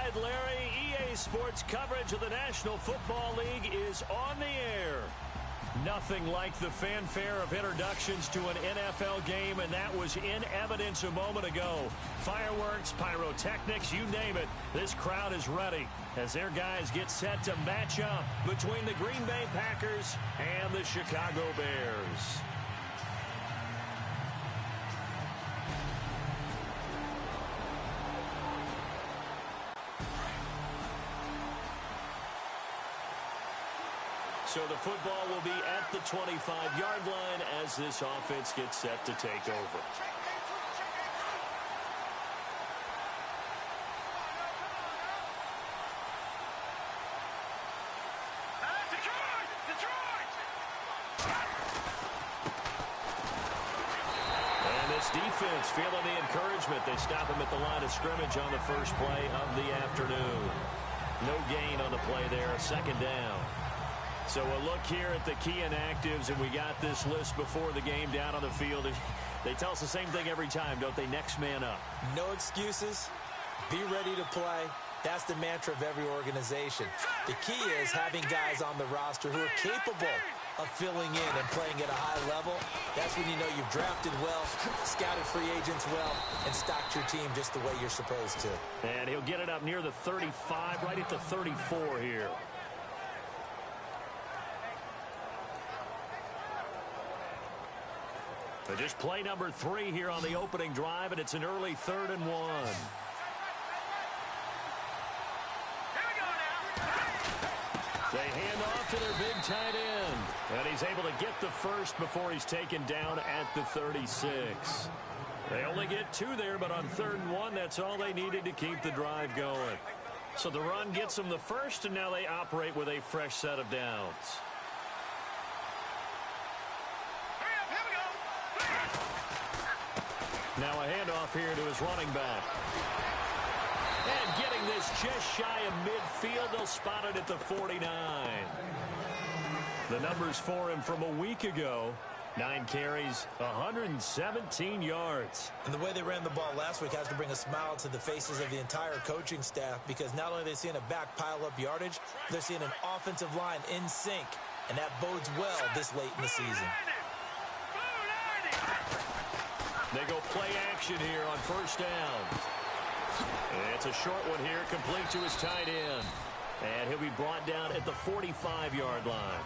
right, Larry. EA Sports coverage of the National Football League is on the air. Nothing like the fanfare of introductions to an NFL game, and that was in evidence a moment ago. Fireworks, pyrotechnics, you name it. This crowd is ready as their guys get set to match up between the Green Bay Packers and the Chicago Bears. So the football will be at the 25-yard line as this offense gets set to take over. And this defense feeling the encouragement. They stop him at the line of scrimmage on the first play of the afternoon. No gain on the play there, a second down. So a look here at the key inactives, and we got this list before the game down on the field. They tell us the same thing every time, don't they? Next man up. No excuses. Be ready to play. That's the mantra of every organization. The key is having guys on the roster who are capable of filling in and playing at a high level. That's when you know you've drafted well, scouted free agents well, and stocked your team just the way you're supposed to. And he'll get it up near the 35, right at the 34 here. But just play number 3 here on the opening drive, and it's an early 3rd and 1. They hand off to their big tight end. And he's able to get the first before he's taken down at the 36. They only get 2 there, but on 3rd and 1, that's all they needed to keep the drive going. So the run gets them the first, and now they operate with a fresh set of downs. Now a handoff here to his running back. And getting this just shy of midfield, they'll spot it at the 49. The numbers for him from a week ago. 9 carries, 117 yards. And the way they ran the ball last week has to bring a smile to the faces of the entire coaching staff, because not only are they seeing a back pile up yardage, they're seeing an offensive line in sync. And that bodes well this late in the season. They go play action here on first down. And it's a short one here, complete to his tight end. And he'll be brought down at the 45-yard line.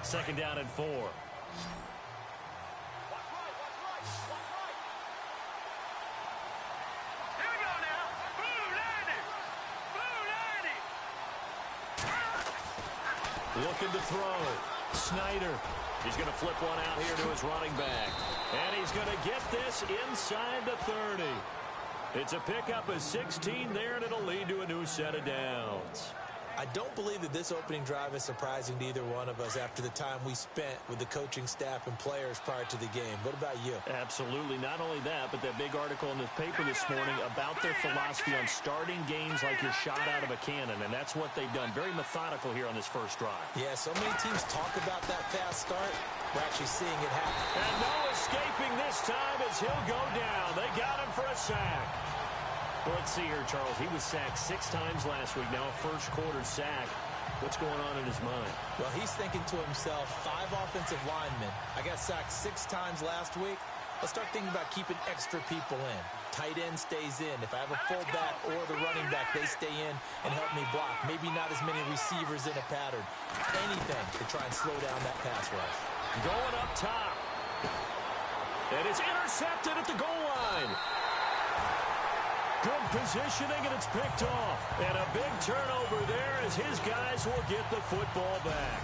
Second down and 4. Looking to throw. Snyder. He's going to flip one out here to his running back. And he's going to get this inside the 30. It's a pickup of 16 there, and it'll lead to a new set of downs. I don't believe that this opening drive is surprising to either one of us after the time we spent with the coaching staff and players prior to the game. What about you? Absolutely. Not only that, but that big article in the paper this morning about their philosophy on starting games like you're shot out of a cannon, and that's what they've done. Very methodical here on this first drive. Yeah, so many teams talk about that fast start. We're actually seeing it happen. And no escaping this time as he'll go down. They got him for a sack. Well, let's see here, Charles. He was sacked 6 times last week. Now a first-quarter sack. What's going on in his mind? Well, he's thinking to himself, 5 offensive linemen. I got sacked 6 times last week. Let's start thinking about keeping extra people in. Tight end stays in. If I have a fullback or the running back, they stay in and help me block. Maybe not as many receivers in a pattern. Anything to try and slow down that pass rush. Going up top. And it's intercepted at the goal line. Good positioning, and it's picked off. And a big turnover there as his guys will get the football back.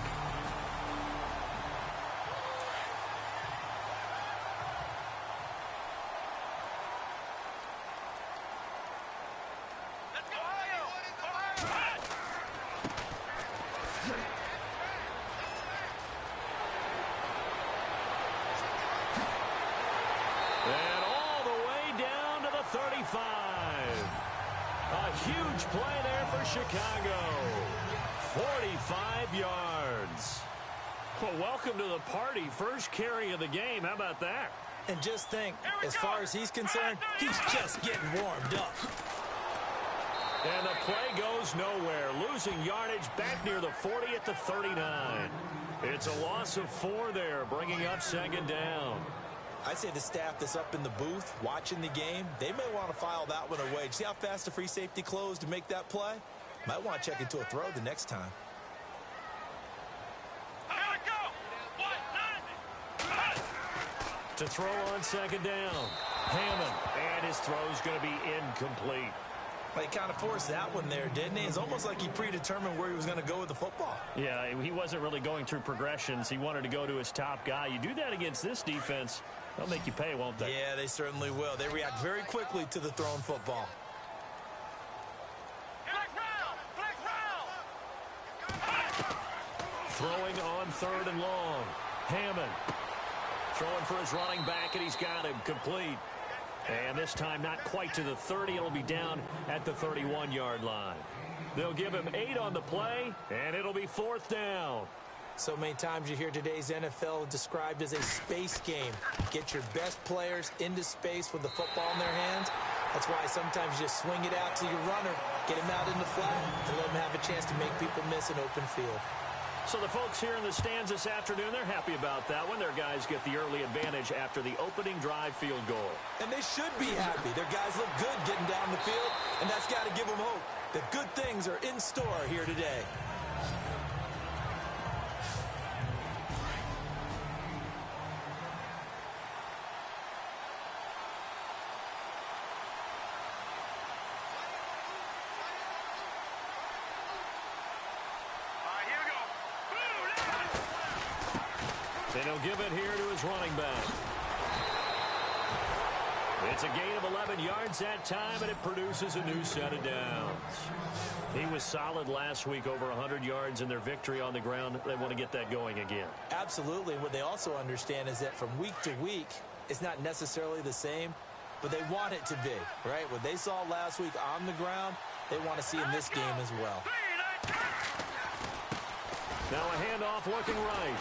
And all the way down to the 35. Huge play there for Chicago. 45 yards. Well, welcome to the party. First carry of the game. How about that? And just think, as far as he's concerned, he's just getting warmed up. And the play goes nowhere. Losing yardage back near the 40 at the 39. It's a loss of 4 there, bringing up second down. I'd say the staff that's up in the booth watching the game, they may want to file that one away. See how fast the free safety closed to make that play? Might want to check into a throw the next time. To throw on second down. Hammond, and his throw's going to be incomplete. He kind of forced that one there, didn't he? It's almost like he predetermined where he was going to go with the football. Yeah, he wasn't really going through progressions. He wanted to go to his top guy. You do that against this defense, they'll make you pay, won't they? Yeah, they certainly will. They react very quickly to the thrown football. Throwing on third and long. Hammond throwing for his running back, and he's got him complete. And this time not quite to the 30. It'll be down at the 31-yard line. They'll give him 8 on the play, and it'll be 4th down. So many times you hear today's NFL described as a space game. Get your best players into space with the football in their hands. That's why sometimes you just swing it out to your runner, get him out in the flat, and let him have a chance to make people miss an open field. So the folks here in the stands this afternoon, they're happy about that one. Their guys get the early advantage after the opening drive field goal. And they should be happy. Their guys look good getting down the field, and that's got to give them hope that good things are in store here today. And he'll give it here to his running back. It's a gain of 11 yards that time, and it produces a new set of downs. He was solid last week, over 100 yards in their victory on the ground. They want to get that going again. Absolutely. And what they also understand is that from week to week, it's not necessarily the same, but they want it to be, right? What they saw last week on the ground, they want to see in this game as well. Now a handoff looking right.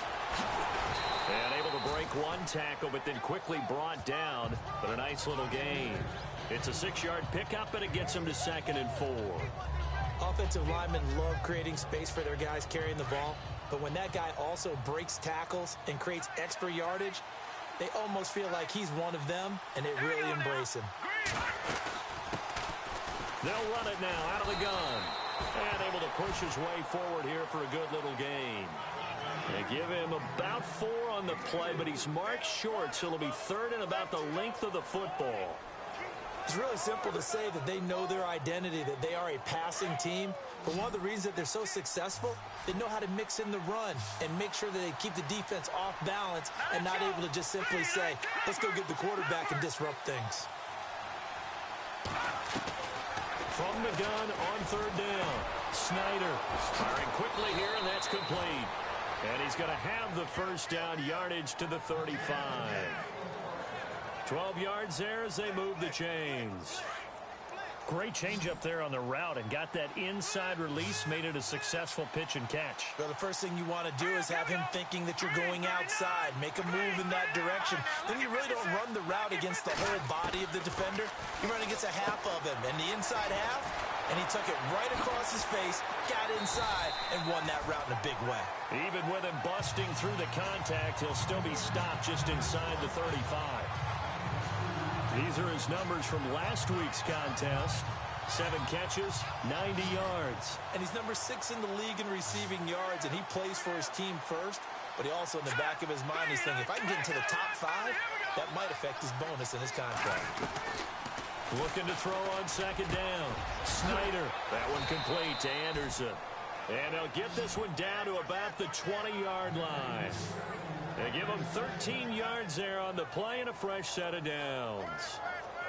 And able to break one tackle, but then quickly brought down. But a nice little gain. It's a 6-yard pickup, and it gets them to 2nd and 4. Offensive linemen love creating space for their guys carrying the ball. But when that guy also breaks tackles and creates extra yardage, they almost feel like he's one of them, and they really embrace him. They'll run it now out of the gun. And able to push his way forward here for a good little gain. They give him about 4 on the play, but he's marked short, so it'll be 3rd and about the length of the football. It's really simple to say that they know their identity, that they are a passing team. But one of the reasons that they're so successful, they know how to mix in the run and make sure that they keep the defense off balance and not able to just simply say, let's go get the quarterback and disrupt things. From the gun on 3rd down. Snyder firing quickly here, and that's complete. And he's going to have the first down, yardage to the 35. 12 yards there as they move the chains. Great change up there on the route and got that inside release, made it a successful pitch and catch. Well, the first thing you want to do is have him thinking that you're going outside, make a move in that direction. Then you really don't run the route against the whole body of the defender. You run against a half of him, and the inside half, and he took it right across his face, got inside, and won that route in a big way. Even with him busting through the contact, he'll still be stopped just inside the 35. These are his numbers from last week's contest. 7 catches, 90 yards. And he's number 6 in the league in receiving yards, and he plays for his team first. But he also, in the back of his mind, he's thinking, if I can get into the top 5, that might affect his bonus in his contract. Looking to throw on 2nd down. Snyder, that one complete to Anderson. And they'll get this one down to about the 20-yard line. They give him 13 yards there on the play and a fresh set of downs.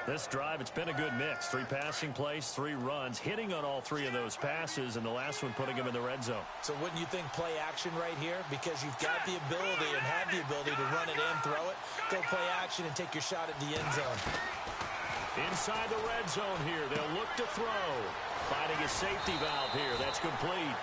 This drive, it's been a good mix. 3 passing plays, 3 runs, hitting on all 3 of those passes, and the last one putting him in the red zone. So wouldn't you think play action right here? Because you've got the ability and have the ability to run it in, throw it, go play action, and take your shot at the end zone. Inside the red zone here, they'll look to throw. Finding a safety valve here. That's complete.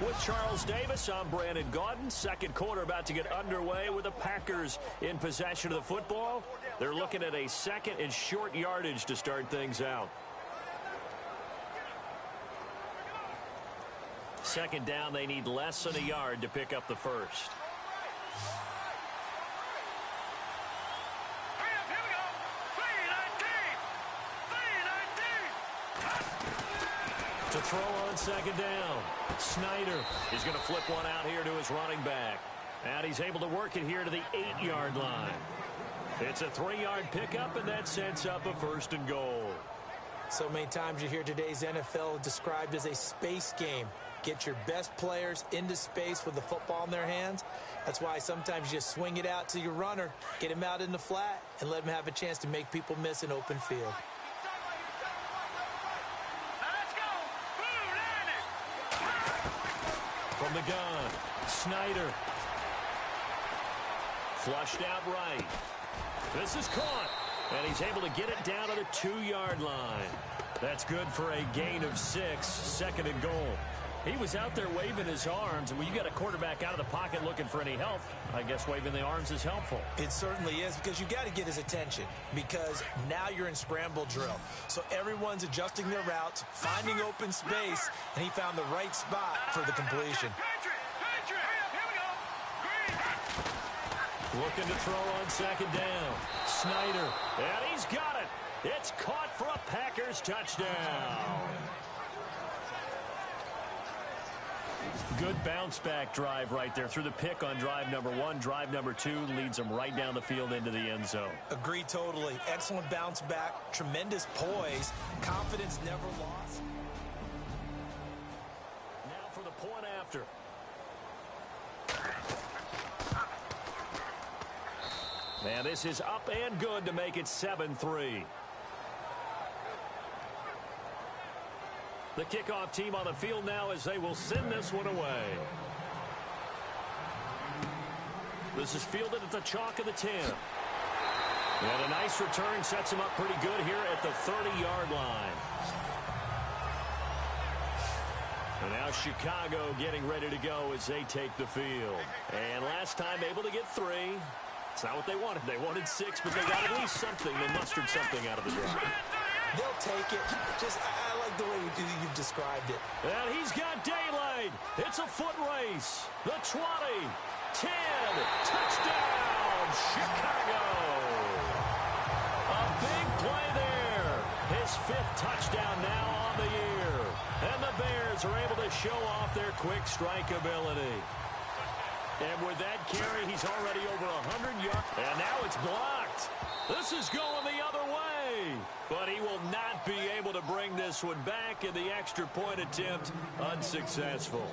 With Charles Davis, I'm Brandon Gaudin. Second quarter about to get underway with the Packers in possession of the football. They're looking at a second and short yardage to start things out. Second down, they need less than a yard to pick up the first. To throw on second down. Snyder is going to flip one out here to his running back. And he's able to work it here to the 8-yard line. It's a 3-yard pickup, and that sets up a first and goal. So many times you hear today's NFL described as a space game. Get your best players into space with the football in their hands. That's why sometimes you just swing it out to your runner, get him out in the flat, and let him have a chance to make people miss an open field. From the gun, Snyder. Flushed out right. This is caught, and he's able to get it down to the 2-yard line. That's good for a gain of 6, second and goal. He was out there waving his arms, and when you got a quarterback out of the pocket looking for any help, I guess waving the arms is helpful. It certainly is, because you got to get his attention, because now you're in scramble drill. So everyone's adjusting their routes, finding open space, and he found the right spot for the completion. Looking to throw on second down. Snyder, and he's got it. It's caught for a Packers touchdown. Good bounce-back drive right there through the pick on drive number 1. Drive number 2 leads them right down the field into the end zone. Agree totally. Excellent bounce back, tremendous poise, confidence never lost. Now for the point after. And this is up and good to make it 7-3. The kickoff team on the field now as they will send this one away. This is fielded at the chalk of the 10. And a nice return sets him up pretty good here at the 30-yard line. And now Chicago getting ready to go as they take the field. And last time able to get 3. It's not what they wanted. They wanted 6, but they got at least something. They mustered something out of the drive. They'll take it. Just, I like the way you've described it. And he's got daylight. It's a foot race. The 20, 10, touchdown, Chicago. A big play there. His 5th touchdown now on the year. And the Bears are able to show off their quick strike ability. And with that carry, he's already over 100 yards. And now it's blocked. This is going the other way. But he will not be able to bring this one back, and the extra point attempt unsuccessful.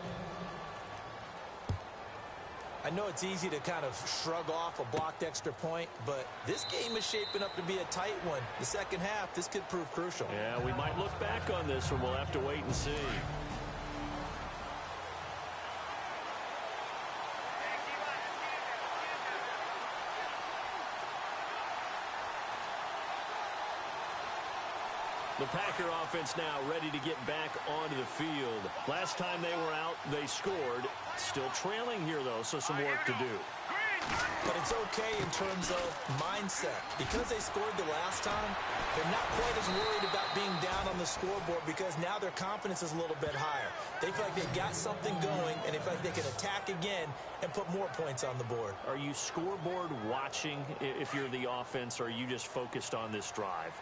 I know it's easy to kind of shrug off a blocked extra point, but this game is shaping up to be a tight one. The second half, this could prove crucial. Yeah, we might look back on this one. We'll have to wait and see. The Packer offense now ready to get back onto the field. Last time they were out, they scored. Still trailing here, though, so some work to do. But it's okay in terms of mindset. Because they scored the last time, they're not quite as worried about being down on the scoreboard because now their confidence is a little bit higher. They feel like they've got something going, and they feel like they can attack again and put more points on the board. Are you scoreboard watching if you're the offense, or are you just focused on this drive?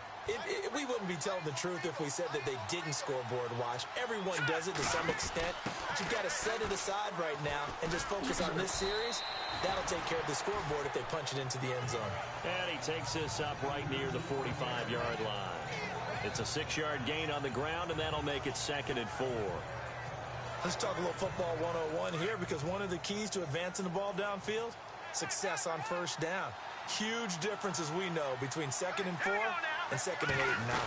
We wouldn't be telling the truth if we said that they didn't scoreboard watch. Everyone does it to some extent, but you've got to set it aside right now and just focus on this series. That'll take care of the scoreboard if they punch it into the end zone. And he takes this up right near the 45-yard line. It's a 6-yard gain on the ground, and that'll make it 2nd and 4. Let's talk a little football 101 here, because one of the keys to advancing the ball downfield, success on first down. Huge difference, as we know, between 2nd and 4 and 2nd and 8 and 9.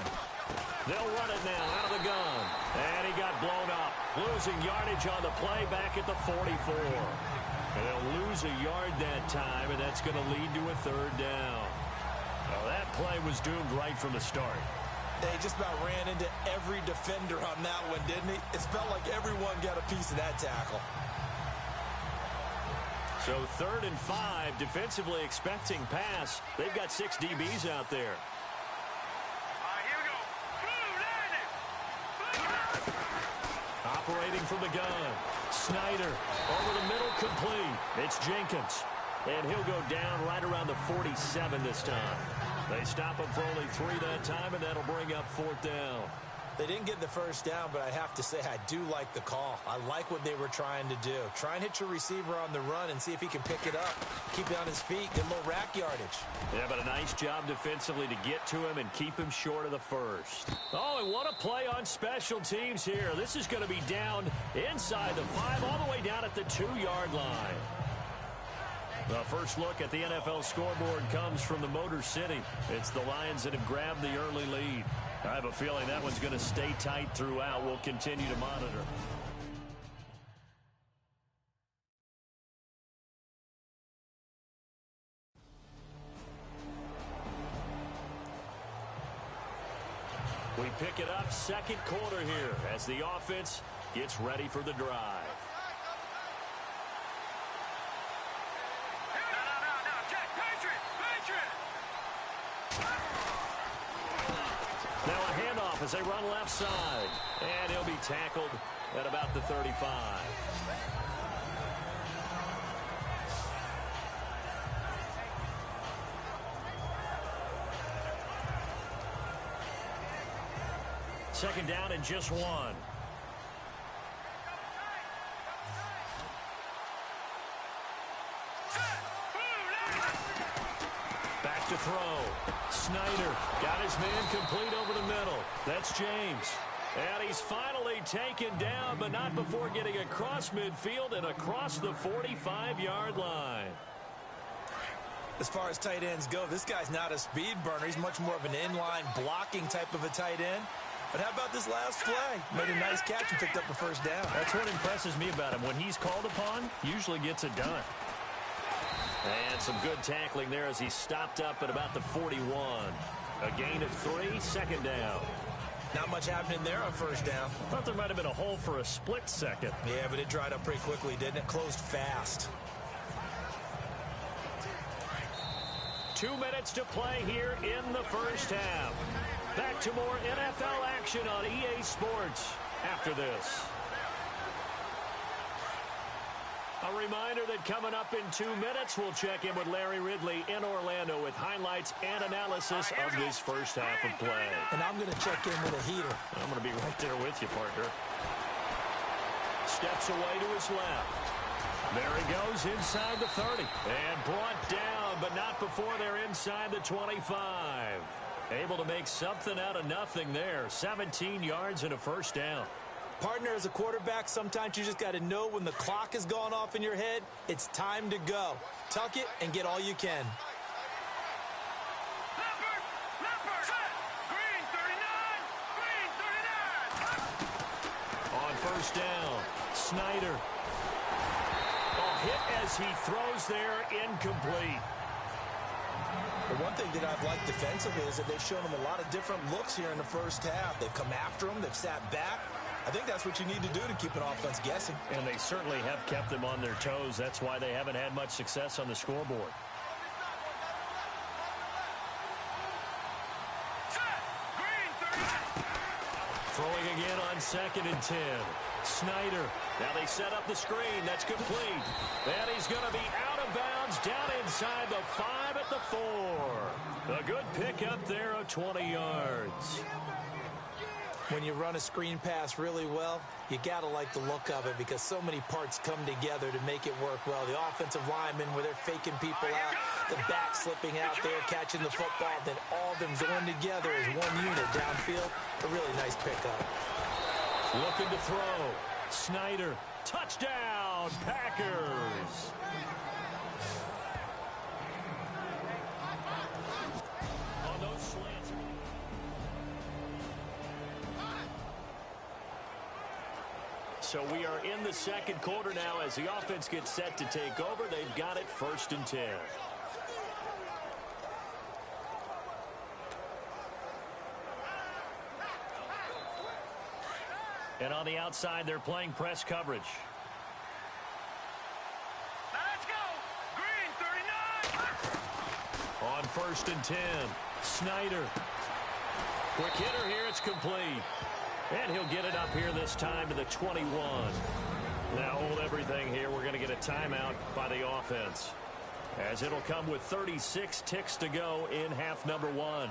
They'll run it now out of the gun. And he got blown up. Losing yardage on the play back at the 44. And they'll lose a yard that time, and that's going to lead to a 3rd down. Well, that play was doomed right from the start. They just about ran into every defender on that one, didn't he? It felt like everyone got a piece of that tackle. So 3rd and 5, defensively expecting pass. They've got 6 DBs out there. Here we go. Operating from the gun. Snyder over the middle, complete. It's Jenkins. And he'll go down right around the 47 this time. They stop him for only 3 that time, and that'll bring up 4th down. They didn't get the first down, but I have to say I do like the call. I like what they were trying to do. Try and hit your receiver on the run and see if he can pick it up. Keep it on his feet, get a little rack yardage. Yeah, but a nice job defensively to get to him and keep him short of the first. Oh, and what a play on special teams here. This is going to be down inside the 5, all the way down at the 2-yard line. The first look at the NFL scoreboard comes from the Motor City. It's the Lions that have grabbed the early lead. I have a feeling that one's going to stay tight throughout. We'll continue to monitor. We pick it up, second quarter here, as the offense gets ready for the drive. Now a handoff as they run left side. And he'll be tackled at about the 35. Second down and just 1. Back to throw. Snyder got his man complete over the middle. That's James. And he's finally taken down, but not before getting across midfield and across the 45-yard line. As far as tight ends go, this guy's not a speed burner. He's much more of an inline blocking type of a tight end. But how about this last play? Made a nice catch and picked up the first down. That's what impresses me about him. When he's called upon, usually gets it done. And some good tackling there as he stopped up at about the 41. A gain of 3, second down. Not much happening there on first down. Thought there might have been a hole for a split second. Yeah, but it dried up pretty quickly, didn't it? Closed fast. 2 minutes to play here in the first half. Back to more NFL action on EA Sports after this. A reminder that coming up in 2 minutes, we'll check in with Larry Ridley in Orlando with highlights and analysis of this first half of play. And I'm going to check in with a heater. I'm going to be right there with you, partner. Steps away to his left. There he goes inside the 30. And brought down, but not before they're inside the 25. Able to make something out of nothing there. 17 yards and a first down. Partner, as a quarterback, sometimes you just got to know when the clock has gone off in your head, it's time to go. Tuck it and get all you can. On first down, Snyder. Hit as he throws there, incomplete. The one thing that I've liked defensively is that they've shown them a lot of different looks here in the first half. They've come after them. They've sat back. I think that's what you need to do to keep an offense guessing. And they certainly have kept them on their toes. That's why they haven't had much success on the scoreboard. Throwing again on 2nd and 10. Snyder. Now they set up the screen. That's complete. And he's going to be out of bounds down inside the 5 at the 4. A good pickup there of 20 yards. When you run a screen pass really well, you got to like the look of it because so many parts come together to make it work well. The offensive linemen, where they're faking people out, the back slipping out there, catching the football, then all of them going together as one unit downfield. A really nice pickup. Looking to throw. Snyder. Touchdown, Packers. On those slants. So we are in the second quarter now as the offense gets set to take over. They've got it 1st and 10. And on the outside, they're playing press coverage. Let's go. Green 39. On 1st and 10, Snyder. Quick hitter here, it's complete. And he'll get it up here this time to the 21. Now hold everything here. We're going to get a timeout by the offense, as it'll come with 36 ticks to go in half number 1.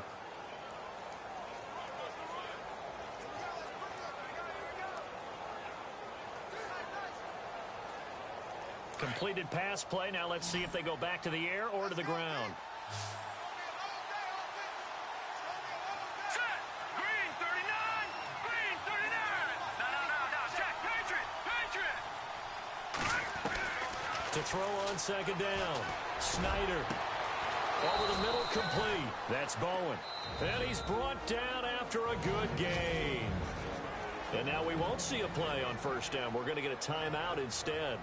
Completed pass play. Now let's see if they go back to the air or to the ground. Set. Green 39. Green 39. No. Check. Patriot. To throw on 2nd down. Snyder. Over the middle, complete. That's Bowen. And he's brought down after a good gain. And now we won't see a play on 1st down. We're going to get a timeout instead,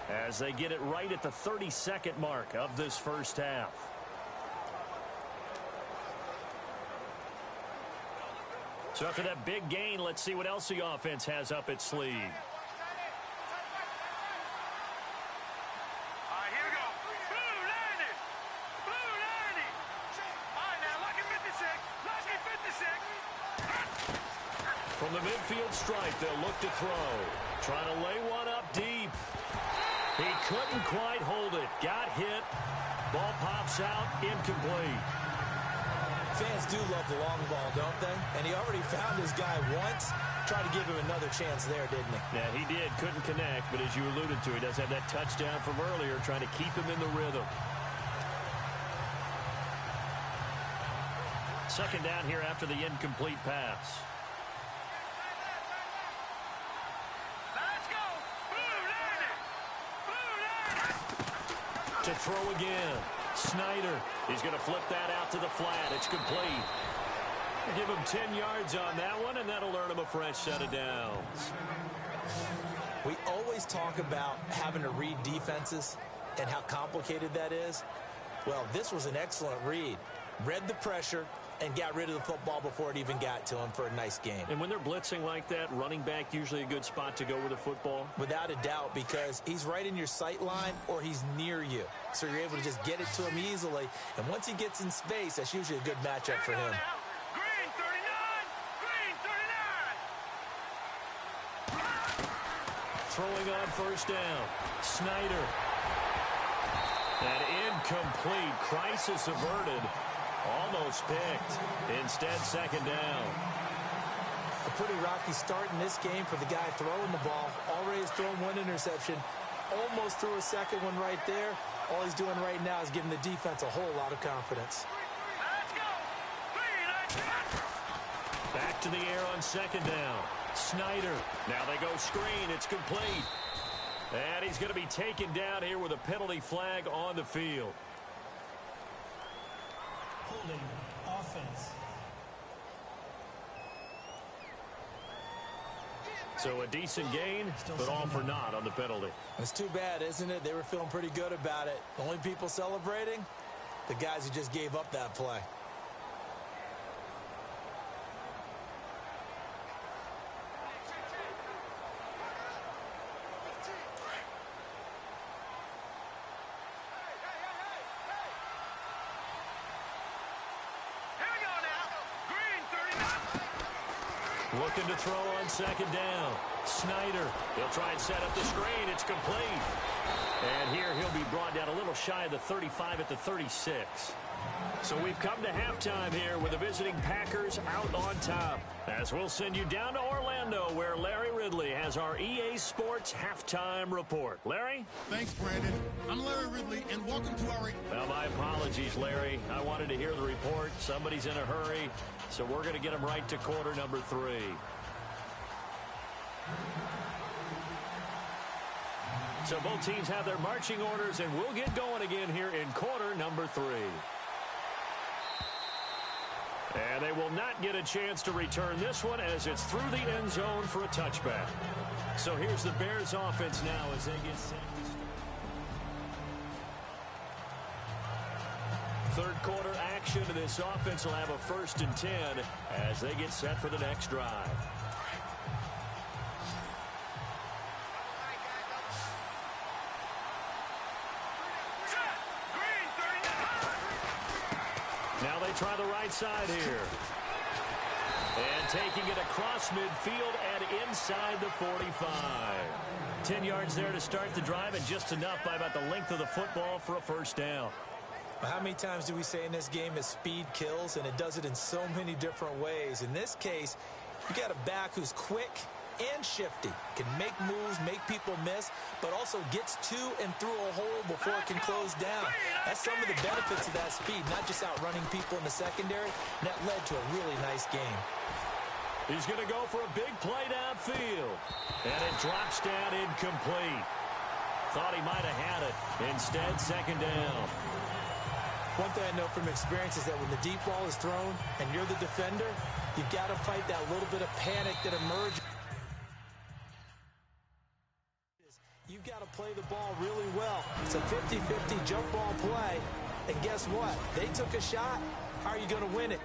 as they get it right at the 32nd mark of this first half. So after that big gain, let's see what else the offense has up its sleeve. All right, here we go. Blue 90. Blue 90. All right, now, lucky 56. Lucky 56. From the midfield stripe, they'll look to throw. Trying to lay one up deep. He couldn't quite hold it. Got hit. Ball pops out. Incomplete. Fans do love the long ball, don't they? And he already found his guy once. Tried to give him another chance there, didn't he? Yeah, he did. Couldn't connect, but as you alluded to, he does have that touchdown from earlier, trying to keep him in the rhythm. 2nd down here after the incomplete pass. Let's go. Blue 90. Blue 90. To throw again. Snyder. He's going to flip that out to the flat. It's complete. Give him 10 yards on that one, and that'll earn him a fresh set of downs. We always talk about having to read defenses and how complicated that is. Well, this was an excellent read. Read the pressure and got rid of the football before it even got to him for a nice game. And when they're blitzing like that, running back usually a good spot to go with the football? Without a doubt, because he's right in your sight line or he's near you. So you're able to just get it to him easily. And once he gets in space, that's usually a good matchup for him. Green 39. Green 39. Throwing on 1st down. Snyder. And incomplete. Crisis averted. Almost picked. Instead, 2nd down. A pretty rocky start in this game for the guy throwing the ball. Already has thrown one interception. Almost threw a second one right there. All he's doing right now is giving the defense a whole lot of confidence. Let's go. Back to the air on 2nd down. Snyder. Now they go screen. It's complete. And he's going to be taken down here with a penalty flag on the field. Holding offense. So a decent gain, but all for naught on the penalty. It's too bad, isn't it? They were feeling pretty good about it. The only people celebrating, the guys who just gave up that play. Looking to throw on 2nd down. Snyder. He'll try and set up the screen. It's complete. And here he'll be brought down a little shy of the 35 at the 36. So we've come to halftime here with the visiting Packers out on top. As we'll send you down to Orlando, where Larry Ridley has our EA Sports halftime report. Larry? Thanks, Brandon. I'm Larry Ridley, and welcome to our... Well, my apologies, Larry. I wanted to hear the report. Somebody's in a hurry, so we're going to get him right to quarter number 3. So both teams have their marching orders, and we'll get going again here in quarter number 3. And they will not get a chance to return this one as it's through the end zone for a touchback. So here's the Bears offense now as they get set. Third quarter action, and this offense will have a 1st and 10 as they get set for the next drive. try the right side here. And taking it across midfield and inside the 45. 10 yards there to start the drive, and just enough by about the length of the football for a first down. How many times do we say in this game is speed kills, and it does it in so many different ways. In this case, you got a back who's quick and shifty, can make moves, make people miss, but also gets to and through a hole before it can close down. That's some of the benefits of that speed, not just outrunning people in the secondary, and that led to a really nice game. He's going to go for a big play downfield, and it drops down incomplete. Thought he might have had it. Instead, second down. One thing I know from experience is that when the deep ball is thrown and you're the defender, you've got to fight that little bit of panic that emerges. You've got to play the ball really well. It's a 50-50 jump ball play. And guess what? They took a shot. How are you going to win it?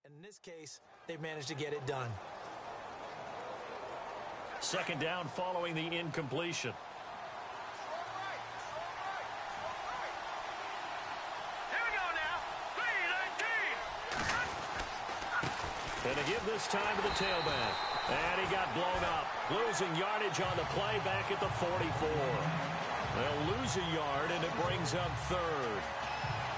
In this case, they've managed to get it done. Second down following the incompletion. Here we go now. 3-19. And to give this time to the tailback. And he got blown up. Losing yardage on the play back at the 44. They'll lose a yard, and it brings up third.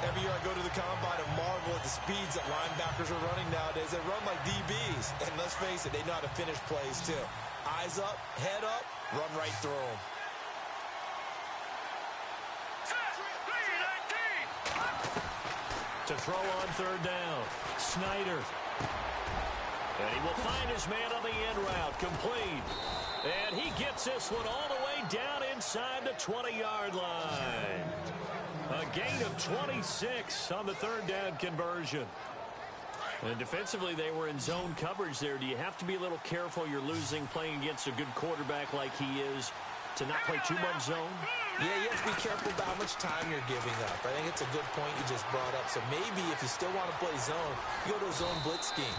Every year I go to the combine and marvel at the speeds that linebackers are running nowadays. They run like DBs. And let's face it, they know how to finish plays too. Eyes up, head up, run right through them. Set. 3-19. To throw on third down. Snyder. And he will find his man on the end route. Complete. And he gets this one all the way down inside the 20-yard line. A gain of 26 on the third down conversion. And defensively, they were in zone coverage there. Do you have to be a little careful? You're losing playing against a good quarterback like he is to not play too much zone? Yeah, you have to be careful about how much time you're giving up. I think it's a good point you just brought up. So maybe if you still want to play zone, you go to a zone blitz scheme.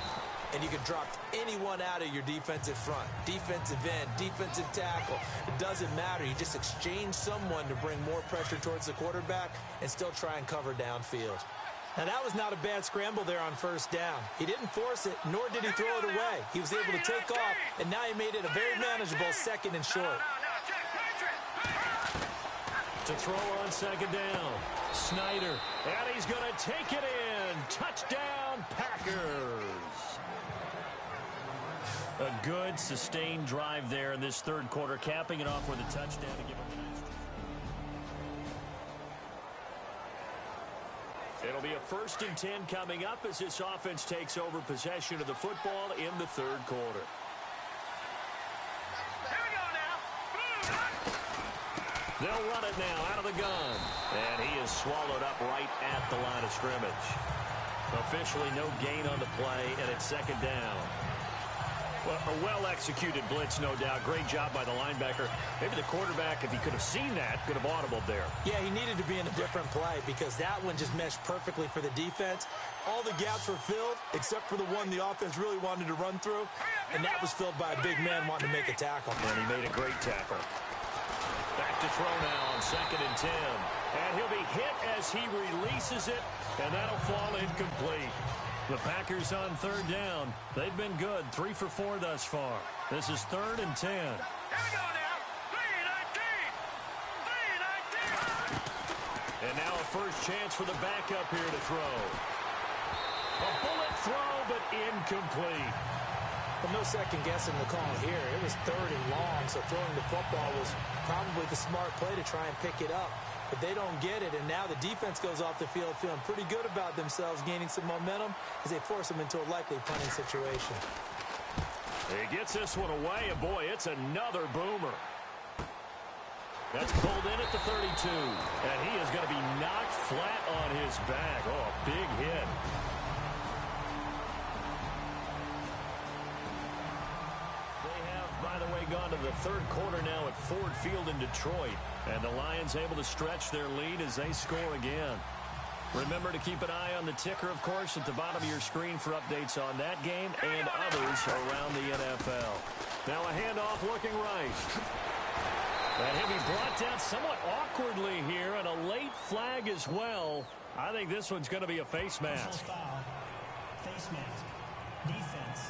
And you can drop anyone out of your defensive front. Defensive end, defensive tackle. It doesn't matter. You just exchange someone to bring more pressure towards the quarterback and still try and cover downfield. Now, that was not a bad scramble there on first down. He didn't force it, nor did he throw it away. He was able to take off, and now he made it a very manageable second and short. To throw on second down. Snyder. And he's going to take it in. Touchdown, Packers. A good, sustained drive there in this third quarter, capping it off with a touchdown to give them the nice. It'll be a 1st and 10 coming up as this offense takes over possession of the football in the third quarter. Here we go now. They'll run it now out of the gun. And he is swallowed up right at the line of scrimmage. Officially no gain on the play, and it's second down. Well, a well-executed blitz, no doubt. Great job by the linebacker. Maybe the quarterback, if he could have seen that, could have audibled there. Yeah, he needed to be in a different play because that one just meshed perfectly for the defense. All the gaps were filled except for the one the offense really wanted to run through, and that was filled by a big man wanting to make a tackle. And he made a great tackle. Back to throw now on 2nd and 10. And he'll be hit as he releases it, and that'll fall incomplete. The Packers on third down. They've been good. 3 for 4 thus far. This is 3rd and 10. Here we go now. 3-19. 3-19. And now a first chance for the backup here to throw. A bullet throw, but incomplete. Well, no second guessing the call here. It was 3rd and long, so throwing the football was probably the smart play to try and pick it up. But they don't get it, and now the defense goes off the field feeling pretty good about themselves, gaining some momentum as they force them into a likely punting situation. He gets this one away, and boy, it's another boomer. That's pulled in at the 32. And he is going to be knocked flat on his back. Oh, a big hit. They have, by the way, gone to the third quarter now at Ford Field in Detroit. And the Lions able to stretch their lead as they score again. Remember to keep an eye on the ticker, of course, at the bottom of your screen for updates on that game and others around the NFL. Now a handoff looking right. And he'll be brought down somewhat awkwardly here, and a late flag as well. I think this one's going to be a face mask. Foul. Face mask. Defense.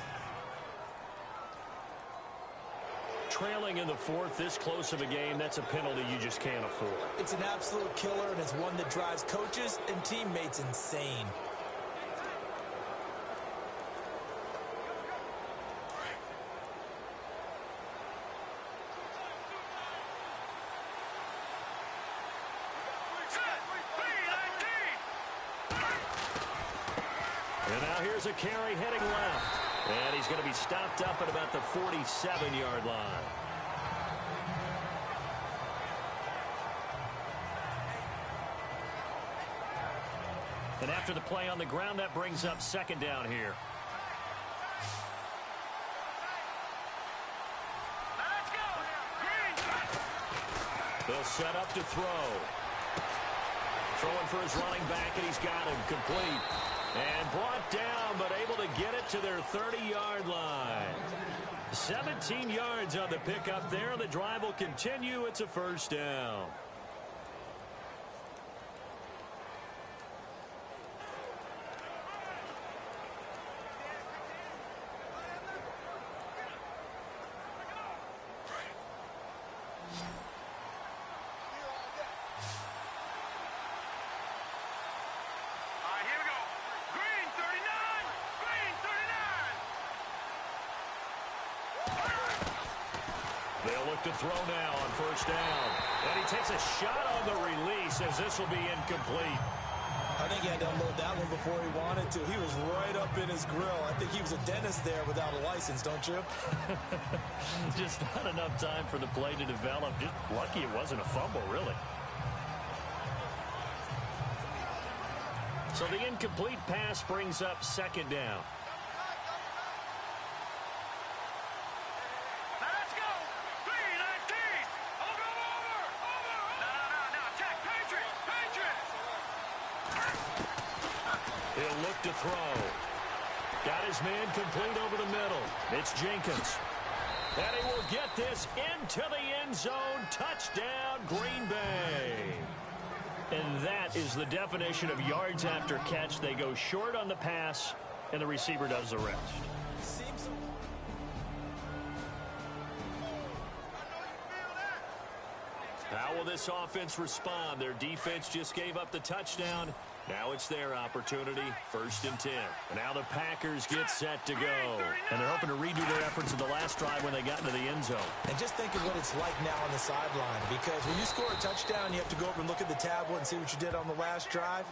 Trailing in the fourth, this close of a game, that's a penalty you just can't afford. It's an absolute killer, and it's one that drives coaches and teammates insane. And now here's a carry heading left. And he's going to be stopped up at about the 47-yard line. And after the play on the ground, that brings up second down here. Let's go. Green. They'll set up to throw. Throwing for his running back, and he's got him complete. And brought down, but able to get it to their 30-yard line. 17 yards on the pickup there. The drive will continue. It's a first down. They'll look to throw now on first down. And he takes a shot on the release as this will be incomplete. I think he had to unload that one before he wanted to. He was right up in his grill. I think he was a dentist there without a license, don't you? Just not enough time for the play to develop. Just lucky it wasn't a fumble, really. So the incomplete pass brings up second down. He'll look to throw. Got his man complete over the middle. It's Jenkins. And he will get this into the end zone. Touchdown, Green Bay. And that is the definition of yards after catch. They go short on the pass, and the receiver does the rest. How will this offense respond? Their defense just gave up the touchdown. Now it's their opportunity, 1st and 10. And now the Packers get set to go. And they're hoping to redo their efforts in the last drive when they got into the end zone. And just think of what it's like now on the sideline. Because when you score a touchdown, you have to go over and look at the tablet and see what you did on the last drive.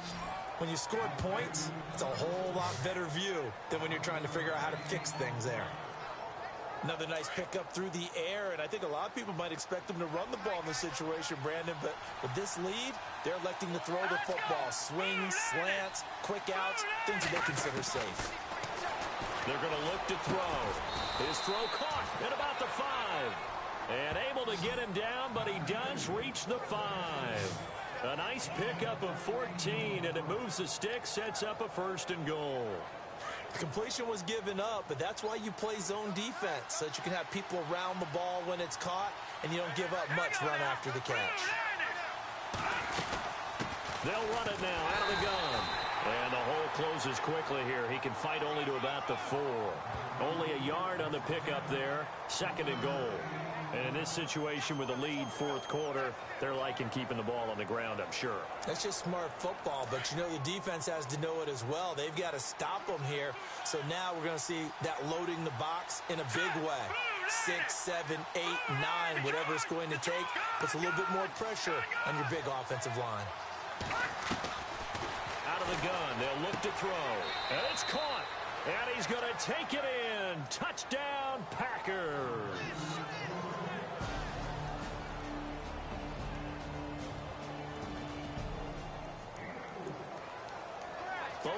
When you scored points, it's a whole lot better view than when you're trying to figure out how to fix things there. Another nice pickup through the air, and I think a lot of people might expect them to run the ball in this situation, Brandon, but with this lead, they're electing to throw the football. Swings, slants, quick outs, things that they consider safe. They're going to look to throw. His throw caught at about the 5. And able to get him down, but he does reach the 5. A nice pickup of 14, and it moves the stick, sets up a 1st and goal. Completion was given up, but that's why you play zone defense, so that you can have people around the ball when it's caught, and you don't give up much run after the catch. They'll run it now out of the gun. And the hole closes quickly here. He can fight only to about the 4. Only a yard on the pickup there. 2nd and goal. And in this situation with the lead 4th quarter, they're liking keeping the ball on the ground, I'm sure. That's just smart football, but you know the defense has to know it as well. They've got to stop them here. So now we're going to see that loading the box in a big way. 6, 7, 8, 9, whatever it's going to take, puts a little bit more pressure on your big offensive line. Out of the gun, they'll look to throw. And it's caught. And he's going to take it in. Touchdown, Packers.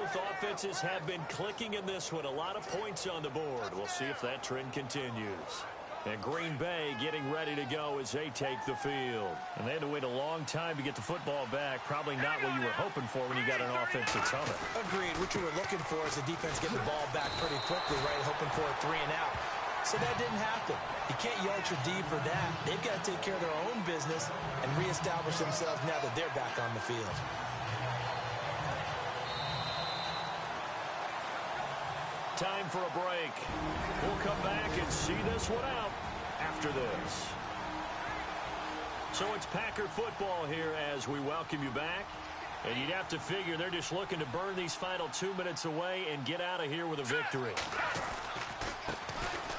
Both offenses have been clicking in this one. A lot of points on the board. We'll see if that trend continues. And Green Bay getting ready to go as they take the field. And they had to wait a long time to get the football back. Probably not what you were hoping for when you got an offense that's humming. Agreed. What you were looking for is the defense getting the ball back pretty quickly, right? Hoping for a 3 and out. So that didn't happen. You can't yell at your D for that. They've got to take care of their own business and reestablish themselves now that they're back on the field. Time for a break. We'll come back and see this one out after this. So it's Packer football here as we welcome you back. And you'd have to figure they're just looking to burn these final 2 minutes away and get out of here with a victory.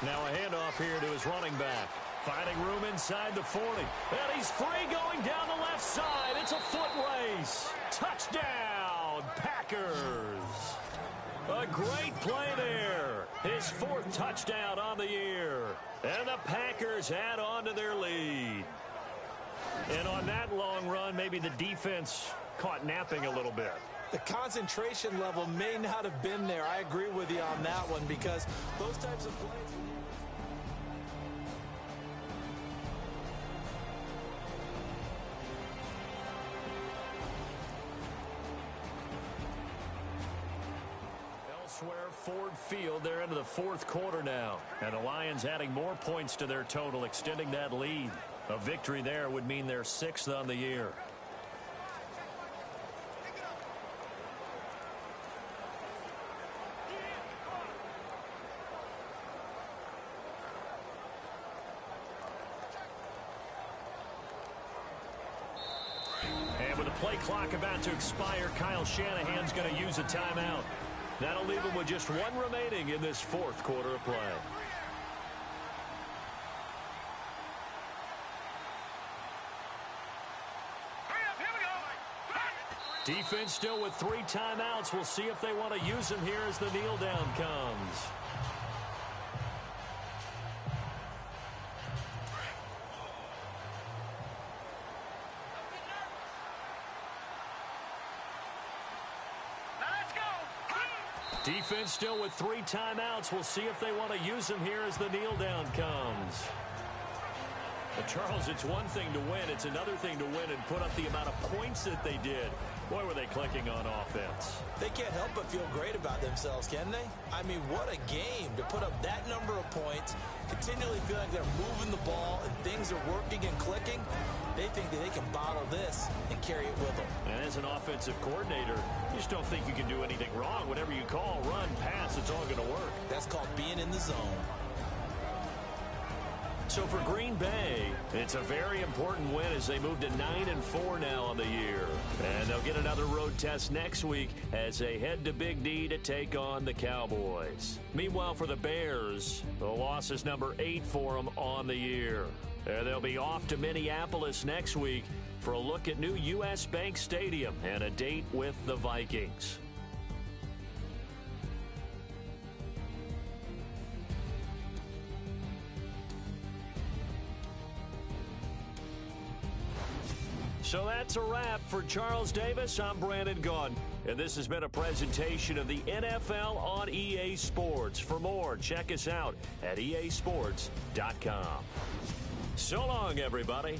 Now a handoff here to his running back. Finding room inside the 40. And he's free going down the left side. It's a foot race. Touchdown, Packers. A great play there. His 4th touchdown on the year. And the Packers add on to their lead. And on that long run, maybe the defense caught napping a little bit. The concentration level may not have been there. I agree with you on that one because those types of plays... Elsewhere, Ford Field, they're into the 4th quarter now. And the Lions adding more points to their total, extending that lead. A victory there would mean they're 6th on the year. And with the play clock about to expire, Kyle Shanahan's going to use a timeout. That'll leave him with just 1 remaining in this 4th quarter of play. Defense still with 3 timeouts. We'll see if they want to use them here as the kneel down comes. Defense still with 3 timeouts. We'll see if they want to use them here as the kneel down comes. But Charles, it's one thing to win. It's another thing to win and put up the amount of points that they did. Boy, were they clicking on offense. They can't help but feel great about themselves, can they? I mean, what a game to put up that number of points, continually feel like they're moving the ball and things are working and clicking. They think that they can bottle this and carry it with them. And as an offensive coordinator, you just don't think you can do anything wrong. Whatever you call, run, pass, it's all going to work. That's called being in the zone. So for Green Bay, it's a very important win as they move to 9-4 now on the year. And they'll get another road test next week as they head to Big D to take on the Cowboys. Meanwhile, for the Bears, the loss is number 8 for them on the year. And they'll be off to Minneapolis next week for a look at new U.S. Bank Stadium and a date with the Vikings. So that's a wrap. For Charles Davis, I'm Brandon Gaudin. And this has been a presentation of the NFL on EA Sports. For more, check us out at easports.com. So long, everybody.